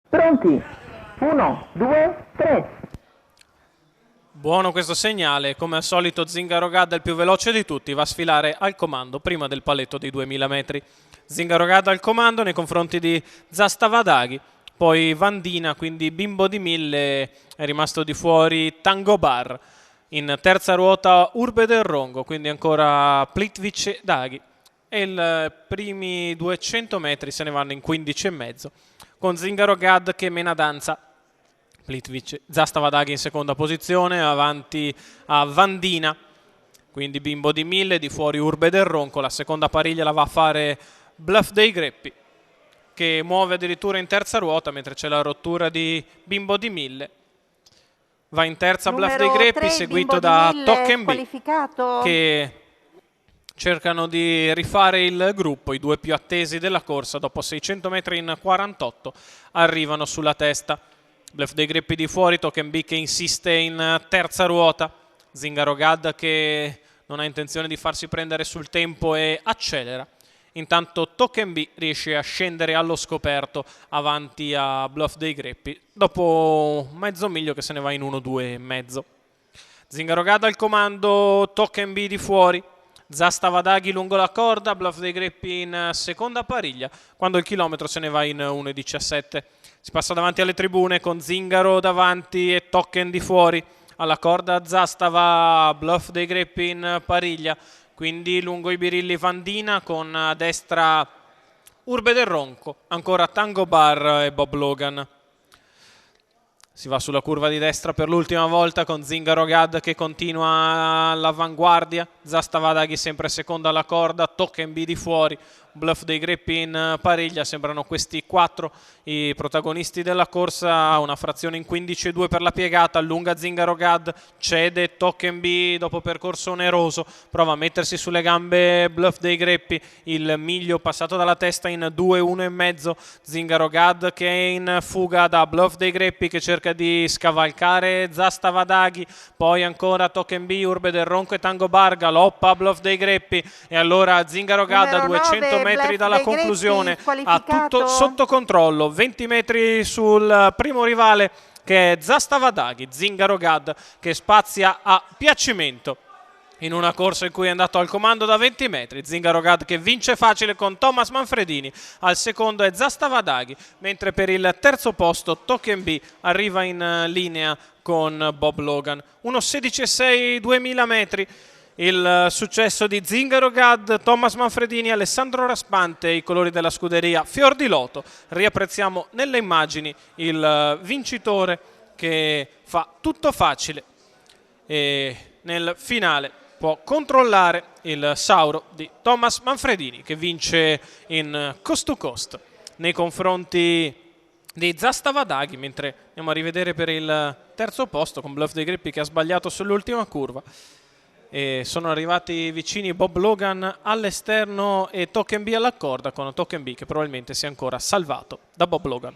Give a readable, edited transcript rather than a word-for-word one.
Pronti? 1, 2, 3. Buono questo segnale, come al solito Zingaro Gadda, il più veloce di tutti, va a sfilare al comando prima del paletto dei 2000 metri. Zingaro Gadda al comando nei confronti di Zastavadaghi, poi Vandina, quindi Bimbo di 1000, è rimasto di fuori Tango Bar. In terza ruota Urbe del Rongo, quindi ancora Plitvice Daghi. E i primi 200 metri se ne vanno in 15,5, con Zingaro Gadda che mena danza. Plitvice, Zastavadaghi in seconda posizione, avanti a Vandina, quindi Bimbo di 1000, di fuori Urbe del Ronco. La seconda pariglia la va a fare Bluff dei Greppi, che muove addirittura in terza ruota mentre c'è la rottura di Bimbo di 1000. Va in terza Bluff dei Greppi, 3, seguito da Token B, squalificato. che cercano di rifare il gruppo. I due più attesi della corsa, dopo 600 metri in 48, arrivano sulla testa. Bluff dei Greppi di fuori, Token B che insiste in terza ruota, Zingaro Gadda che non ha intenzione di farsi prendere sul tempo e accelera. Intanto Token B riesce a scendere allo scoperto avanti a Bluff dei Greppi, dopo mezzo miglio che se ne va in 1,2,5. Zingaro Gadda al comando, Token B di fuori, Zastavadaghi lungo la corda, Bluff dei Greppi in seconda pariglia, quando il chilometro se ne va in 1,17. Si passa davanti alle tribune con Zingaro davanti e Token di fuori. Alla corda Zastava, Bluff dei Greppi in pariglia, quindi lungo i birilli Vandina, con a destra Urbe del Ronco, ancora Tango Bar e Bob Logan. Si va sulla curva di destra per l'ultima volta con Zingaro Gadda che continua all'avanguardia, Zastavadaghi sempre seconda alla corda, Token B di fuori, Bluff dei Greppi in pariglia. Sembrano questi quattro i protagonisti della corsa. Una frazione in 15,2 per la piegata, allunga Zingaro Gadda, cede Token B dopo percorso oneroso, prova a mettersi sulle gambe Bluff dei Greppi, il miglio passato dalla testa in 2,1,5. Zingaro Gadda che è in fuga da Bluff dei Greppi che cerca di scavalcare Zastavadaghi, poi ancora Token B, Urbe del Ronco e Tango Bar, galoppa Bluff dei Greppi e allora Zingaro Gadda, 200 metri dalla conclusione, ha tutto sotto controllo, 20 metri sul primo rivale che è Zastavadaghi. Zingaro Gadda che spazia a piacimento in una corsa in cui è andato al comando da 20 metri. Zingaro Gadda che vince facile con Thomas Manfredini, al secondo è Zastavadaghi, mentre per il terzo posto Token B arriva in linea con Bob Logan. 1,16,6, 2000 metri. Il successo di Zingaro Gadda, Thomas Manfredini, Alessandro Raspante, i colori della scuderia Fior di Loto. Riapprezziamo nelle immagini il vincitore che fa tutto facile e nel finale può controllare il Sauro di Thomas Manfredini che vince in coast to coast nei confronti di Zastavadaghi, mentre andiamo a rivedere per il terzo posto con Bluff dei Greppi che ha sbagliato sull'ultima curva. E sono arrivati vicini Bob Logan all'esterno e Token B alla corda, con Token B che probabilmente si è ancora salvato da Bob Logan.